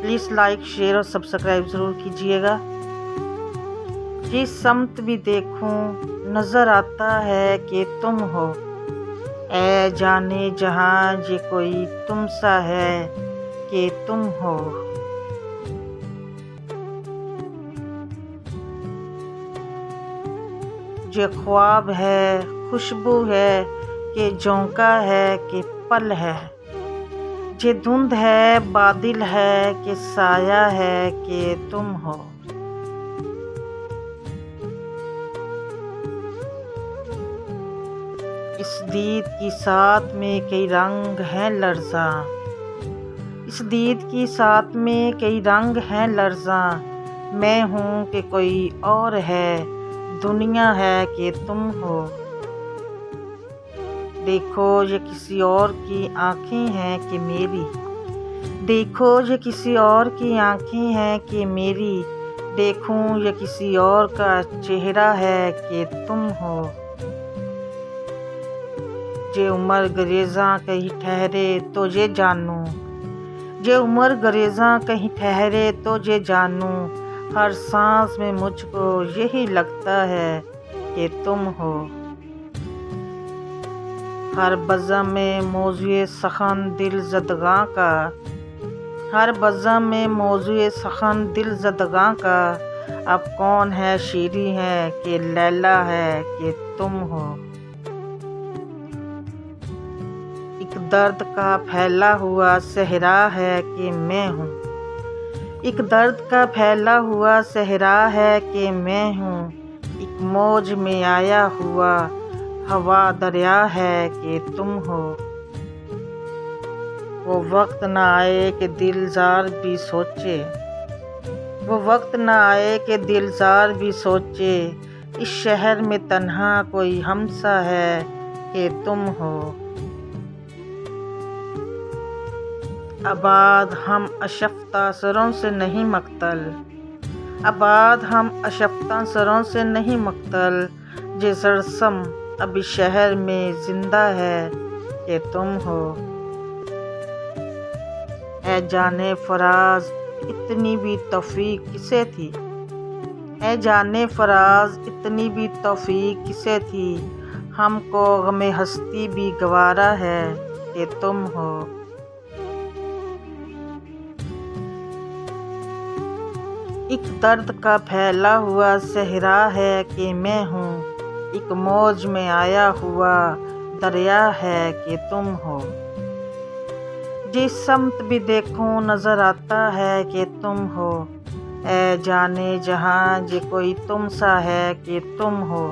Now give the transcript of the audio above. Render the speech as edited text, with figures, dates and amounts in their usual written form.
Please like share और subscribe ज़रूर कीजिएगा। जिस समत भी देखूं नज़र आता है कि तुम हो, ऐ जाने जहां ये कोई तुम सा है कि तुम हो। ये ख्वाब है, खुशबू है कि झोंका है कि पल है, ये धुंध है, बादल है कि साया है कि तुम हो। इस दीद की साथ में कई रंग हैं लर्ज़ा, इस दीद की साथ में कई रंग हैं लर्ज़ा। मैं हूँ कि कोई और है, दुनिया है कि तुम हो। देखो ये किसी और की आँखें हैं कि मेरी, देखो ये किसी और की आँखें हैं कि मेरी। देखूं ये किसी और का चेहरा है कि तुम हो। जे उमर गरेज़ा कहीं ठहरे तो ये जानूं, जे उमर गरेज़ा कहीं ठहरे तो ये जानूं। हर सांस में मुझको यही लगता है कि तुम हो। हर बज़म में मौज़ूए सखन दिल ज़दगां का, हर बज़म में मौज़ूए सखन दिल ज़दगां का। अब कौन है शीरी है कि लैला है कि तुम हो। एक दर्द का फैला हुआ सहरा है कि मैं हूँ, एक दर्द का फैला हुआ सहरा है कि मैं हूँ। एक मौज में आया हुआ हवा दरिया है कि तुम हो। वो वक्त ना आए कि दिलजार भी सोचे, वो वक्त ना आए कि दिलजार भी सोचे। इस शहर में तन्हा कोई हमसा है कि तुम हो। आबाद हम अशफ्ता सरों से नहीं मक्तल, आबाद हम अशफ्ता सरों से नहीं मक्तल। जे सरसम अभी शहर में जिंदा है कि तुम हो। ऐ जाने फराज इतनी भी तौफीक किसे थी, ऐ जाने फराज इतनी भी तौफीक किसे थी। हमको गमे हस्ती भी गवारा है कि तुम हो। एक दर्द का फैला हुआ सहरा है कि मैं हूँ, एक मौज में आया हुआ दरिया है कि तुम हो। जिस समत भी देखूं नज़र आता है कि तुम हो। ऐ जाने जहां ये कोई तुम सा है कि तुम हो।